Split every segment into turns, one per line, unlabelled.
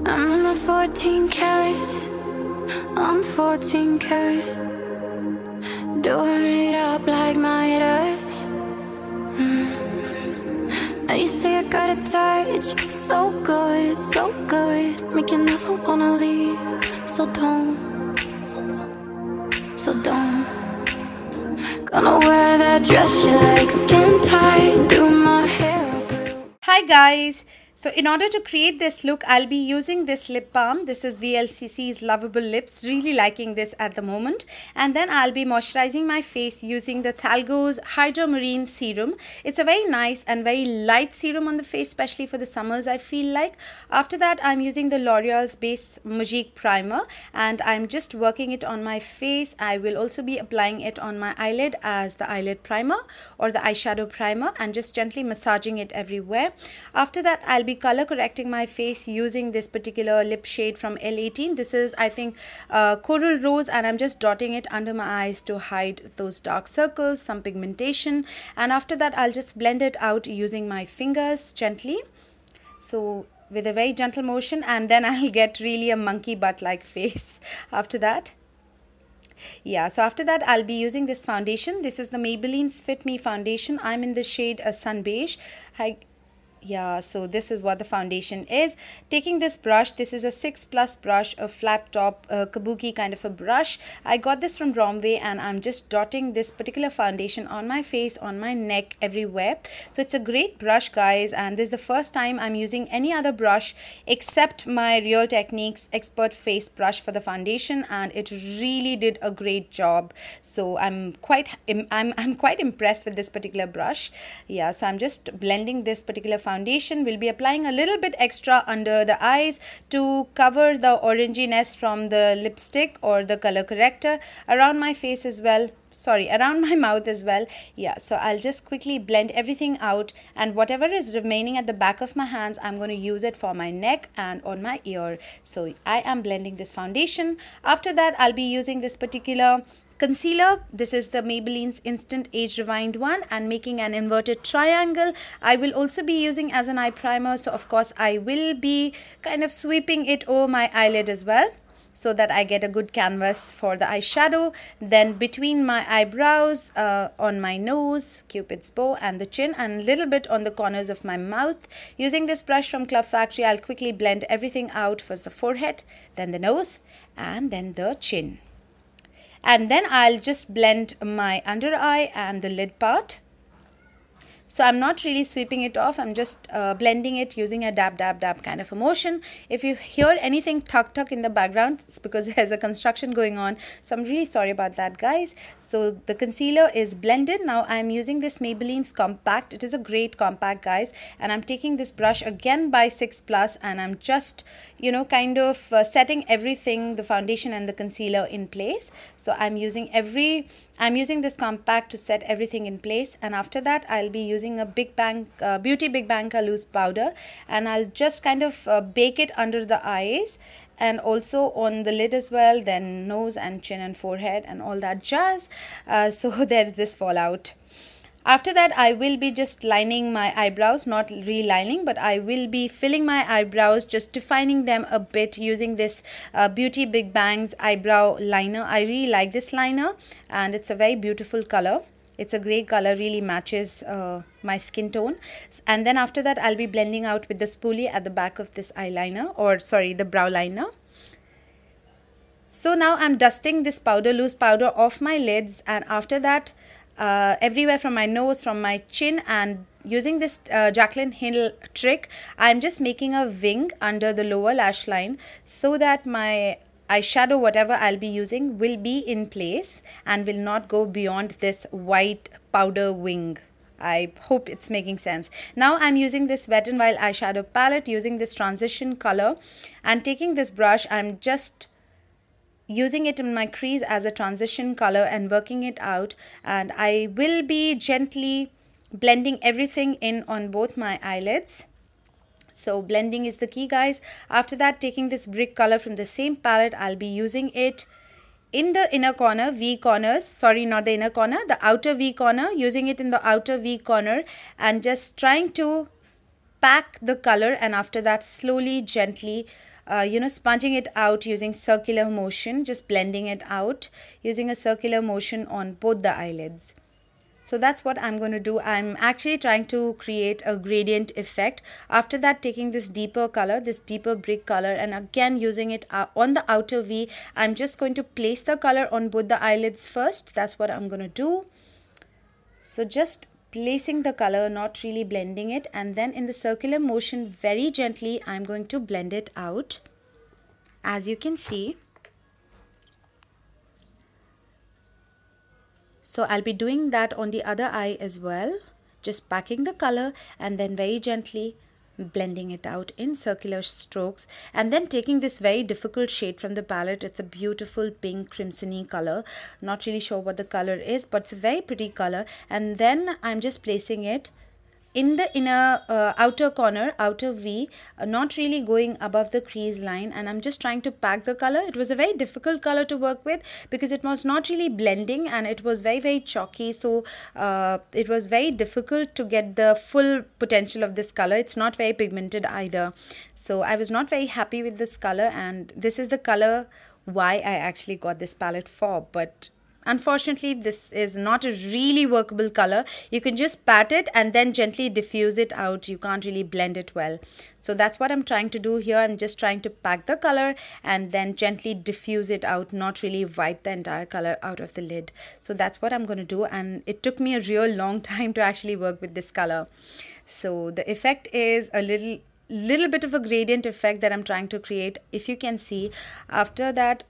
I'm in my 14 carats, I'm 14 carat, doing it up like my dress. Now you say I got a touch, so good, make you never wanna leave. So don't, gonna wear that dress you like, skin tight, do my hair up.
Hi guys, so in order to create this look, I'll be using this lip balm. This is VLCC's Lovable Lips. Really liking this at the moment. And then I'll be moisturizing my face using the Thalgo's Hydra Marine Serum. It's a very nice and very light serum on the face, especially for the summers, I feel like. After that, I'm using the L'Oreal's Base Magique Primer. And I'm just working it on my face. I will also be applying it on my eyelid as the eyelid primer or the eyeshadow primer. And just gently massaging it everywhere. After that, I'll be color correcting my face using this particular lip shade from Elle. This is, I think, Coral Rose, and I'm just dotting it under my eyes to hide those dark circles, some pigmentation. And after that, I'll just blend it out using my fingers gently. So with a very gentle motion, and then I'll get really a monkey butt like face after that. Yeah, so after that, I'll be using this foundation. This is the Maybelline Fit Me Foundation. I'm in the shade Sun Beige. Yeah, so this is what the foundation is. Taking this brush, this is a 6+ brush, a flat top kabuki kind of a brush. I got this from Bromway, and I'm just dotting this particular foundation on my face, on my neck, everywhere. So it's a great brush, guys, and this is the first time I'm using any other brush except my Real Techniques Expert Face Brush for the foundation, and it really did a great job. So I'm quite impressed with this particular brush. Yeah, so I'm just blending this particular foundation. Will be applying a little bit extra under the eyes to cover the oranginess from the lipstick or the color corrector around my face as well. Sorry, around my mouth as well. Yeah, so I'll just quickly blend everything out, and whatever is remaining at the back of my hands, I'm going to use it for my neck and on my ear. So I am blending this foundation. After that, I'll be using this particular concealer. This is the Maybelline Instant Age Rewind one, and making an inverted triangle. I will also be using as an eye primer, so of course I will be kind of sweeping it over my eyelid as well, so that I get a good canvas for the eyeshadow. Then between my eyebrows, on my nose, Cupid's bow, and the chin, and a little bit on the corners of my mouth. Using this brush from Club Factory, I'll quickly blend everything out. First the forehead, then the nose, and then the chin. And then I'll just blend my under eye and the lid part. So I'm not really sweeping it off. I'm just blending it using a dab kind of a motion. If you hear anything tuck in the background, it's because there's a construction going on. So I'm really sorry about that, guys. So the concealer is blended. Now I'm using this Maybelline's Compact. It is a great compact, guys. And I'm taking this brush again by 6+, and I'm just, you know, kind of setting everything, the foundation and the concealer in place. So I'm using this compact to set everything in place. And after that, I'll be using a Beautybigbang loose powder, and I'll just kind of bake it under the eyes and also on the lid as well, then nose and chin and forehead and all that jazz. So there's this fallout. After that, I will be just lining my eyebrows, not relining, but I will be filling my eyebrows, just defining them a bit using this Beautybigbang's eyebrow liner. I really like this liner, and it's a very beautiful color. It's a grey color, really matches my skin tone. And then after that, I'll be blending out with the spoolie at the back of this eyeliner, or sorry, the brow liner. So now I'm dusting this loose powder off my lids, and after that, everywhere from my nose, from my chin, and using this Jaclyn Hill trick, I'm just making a wing under the lower lash line so that my eyeshadow, whatever I'll be using, will be in place and will not go beyond this white powder wing. I hope it's making sense. Now I'm using this Wet n Wild eyeshadow palette, using this transition color, and taking this brush, I'm just using it in my crease as a transition color and working it out. And I will be gently blending everything in on both my eyelids. So blending is the key, guys. After that, taking this brick color from the same palette, I'll be using it in the inner corner, V corners, sorry, not the inner corner, the outer V corner, using it in the outer V corner, and just trying to pack the color, and after that slowly, gently, sponging it out using circular motion, just blending it out using a circular motion on both the eyelids. So that's what I'm going to do. I'm actually trying to create a gradient effect. After that, taking this deeper color, this deeper brick color, and again using it on the outer V, I'm just going to place the color on both the eyelids first. That's what I'm going to do. So just placing the color, not really blending it, and then in the circular motion, very gently, I'm going to blend it out, as you can see. So I'll be doing that on the other eye as well, just packing the color and then very gently blending it out in circular strokes, and then taking this very difficult shade from the palette. It's a beautiful pink crimsony color. Not really sure what the color is, but it's a very pretty color. And then I'm just placing it in the inner outer corner, outer V, not really going above the crease line, and I'm just trying to pack the color. It was a very difficult color to work with because it was not really blending and it was very chalky, so it was very difficult to get the full potential of this color. It's not very pigmented either, so I was not very happy with this color, and this is the color why I actually got this palette for. But unfortunately, this is not a really workable color. You can just pat it and then gently diffuse it out. You can't really blend it well. So that's what I'm trying to do here. I'm just trying to pack the color and then gently diffuse it out, not really wipe the entire color out of the lid. So that's what I'm going to do, and it took me a real long time to actually work with this color. So the effect is a little bit of a gradient effect that I'm trying to create, if you can see. After that,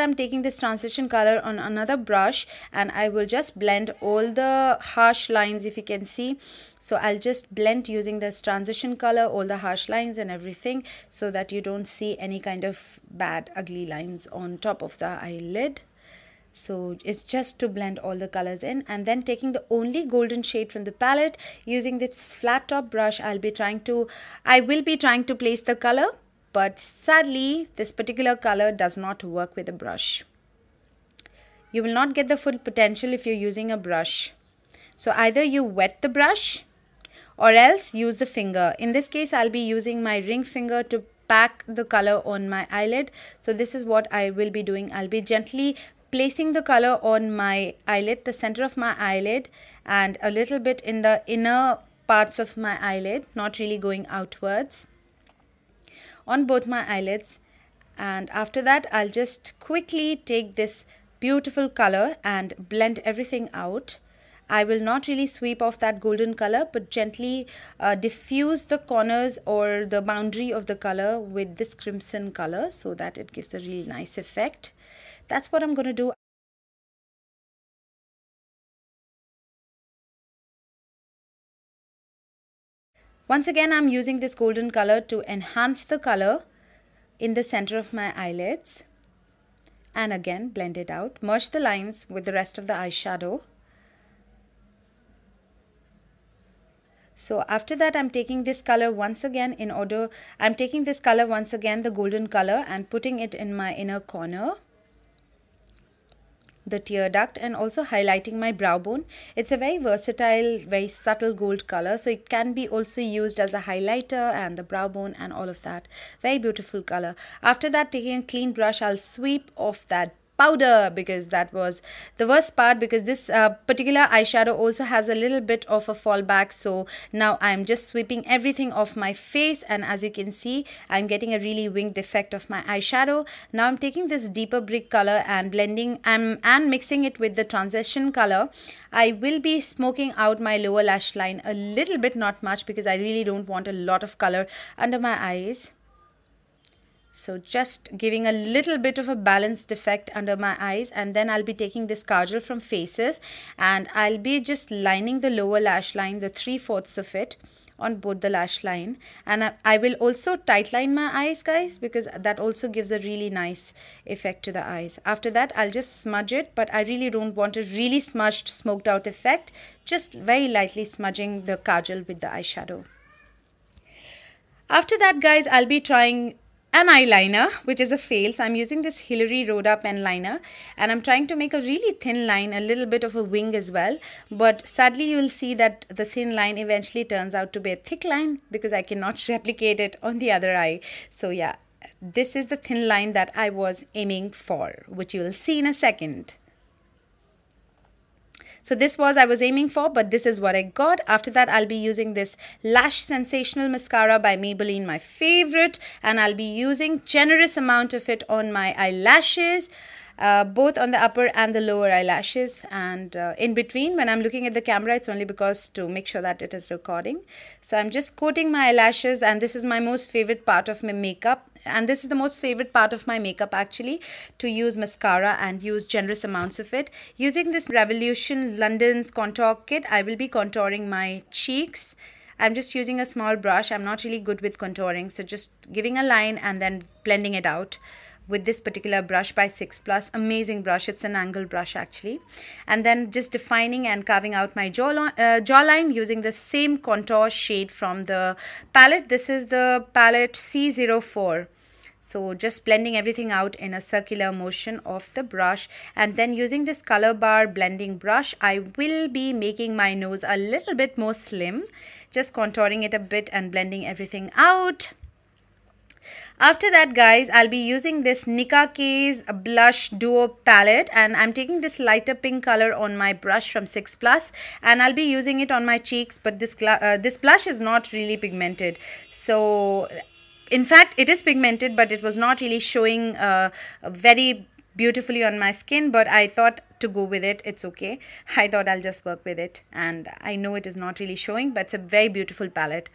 I'm taking this transition color on another brush, and I will just blend all the harsh lines, if you can see. So I'll just blend using this transition color all the harsh lines and everything, so that you don't see any kind of bad ugly lines on top of the eyelid. So it's just to blend all the colors in, and then taking the only golden shade from the palette, using this flat top brush, I will be trying to place the color. But sadly, this particular color does not work with a brush. You will not get the full potential if you're using a brush. So either you wet the brush or else use the finger. In this case, I'll be using my ring finger to pack the color on my eyelid. So this is what I will be doing. I'll be gently placing the color on my eyelid, the center of my eyelid, and a little bit in the inner parts of my eyelid, not really going outwards, on both my eyelids. And after that, I'll just quickly take this beautiful color and blend everything out. I will not really sweep off that golden color, but gently diffuse the corners or the boundary of the color with this crimson color, so that it gives a really nice effect. That's what I'm going to do. Once again, I'm using this golden color to enhance the color in the center of my eyelids, and again blend it out, merge the lines with the rest of the eyeshadow. So after that, I'm taking this color once again, the golden color, and putting it in my inner corner, the tear duct, and also highlighting my brow bone. It's a very versatile, very subtle gold color, so it can be also used as a highlighter and the brow bone and all of that. Very beautiful color. After that, taking a clean brush, I'll sweep off that powder, because that was the worst part, because this particular eyeshadow also has a little bit of a fallback. So now I'm just sweeping everything off my face, and as you can see, I'm getting a really winged effect of my eyeshadow. Now I'm taking this deeper brick color and blending and mixing it with the transition color. I will be smoking out my lower lash line a little bit, not much, because I really don't want a lot of color under my eyes. So just giving a little bit of a balanced effect under my eyes, and then I'll be taking this kajal from Faces, and I'll be just lining the lower lash line, the 3/4 of it, on both the lash line. And I will also tightline my eyes, guys, because that also gives a really nice effect to the eyes. After that, I'll just smudge it, but I really don't want a really smudged, smoked out effect. Just very lightly smudging the kajal with the eyeshadow. After that, guys, I'll be trying an eyeliner, which is a fail. So I'm using this Hillary Rhoda pen liner, and I'm trying to make a really thin line, a little bit of a wing as well. But sadly, you will see that the thin line eventually turns out to be a thick line because I cannot replicate it on the other eye. So yeah, this is the thin line that I was aiming for, which you will see in a second. So this was I was aiming for, but this is what I got. After that, I'll be using this Lash Sensational Mascara by Maybelline, my favorite. And I'll be using generous amount of it on my eyelashes, both on the upper and the lower eyelashes. And in between, when I'm looking at the camera, it's only because to make sure that it is recording. So I'm just coating my eyelashes, and this is my most favorite part of my makeup. And this is the most favorite part of my makeup actually, to use mascara and use generous amounts of it. Using this Revolution London's contour kit, I will be contouring my cheeks. I'm just using a small brush. I'm not really good with contouring, so just giving a line and then blending it out with this particular brush by 6+. Amazing brush. It's an angle brush actually. And then just defining and carving out my jawline using the same contour shade from the palette. This is the palette C04. So just blending everything out in a circular motion of the brush, and then using this Colorbar blending brush, I will be making my nose a little bit more slim, just contouring it a bit and blending everything out. After that, guys, I'll be using this Nicka blush duo palette, and I'm taking this lighter pink color on my brush from 6+, and I'll be using it on my cheeks. But this blush is not really pigmented, so in fact it is pigmented, but it was not really showing very beautifully on my skin. But I thought to go with it, it's okay. I thought I'll just work with it, and I know it is not really showing, but it's a very beautiful palette.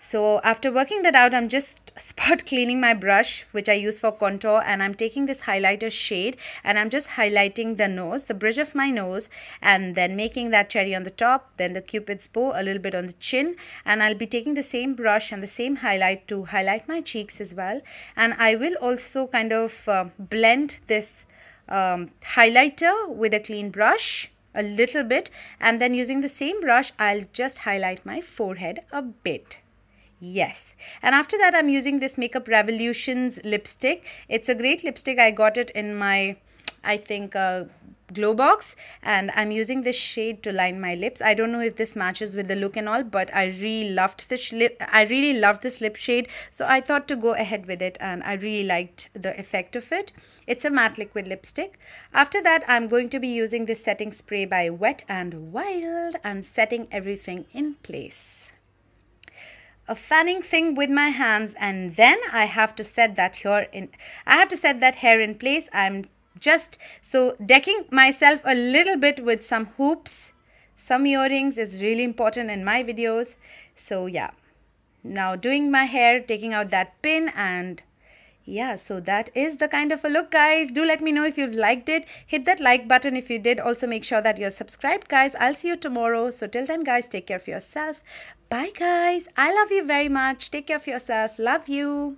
So after working that out, I'm just spot cleaning my brush, which I use for contour, and I'm taking this highlighter shade and I'm just highlighting the nose, the bridge of my nose, and then making that cherry on the top, then the cupid's bow a little bit on the chin. And I'll be taking the same brush and the same highlight to highlight my cheeks as well. And I will also kind of blend this highlighter with a clean brush a little bit, and then using the same brush, I'll just highlight my forehead a bit. Yes, and after that, I'm using this Makeup Revolution's lipstick. It's a great lipstick. I got it in my, I think, glow box, and I'm using this shade to line my lips. I don't know if this matches with the look and all, but I really loved this lip shade, so I thought to go ahead with it, and I really liked the effect of it. It's a matte liquid lipstick. After that, I'm going to be using this setting spray by Wet n Wild and setting everything in place. A fanning thing with my hands, and then I have to set that hair in place. I'm just decking myself a little bit with some hoops. Some earrings is really important in my videos. So yeah, now doing my hair, taking out that pin, and yeah, so that is the kind of a look, guys. Do let me know if you've liked it. Hit that like button if you did. Also make sure that you're subscribed, guys. I'll see you tomorrow. So till then, guys, take care of yourself. Bye, guys. I love you very much. Take care of yourself. Love you.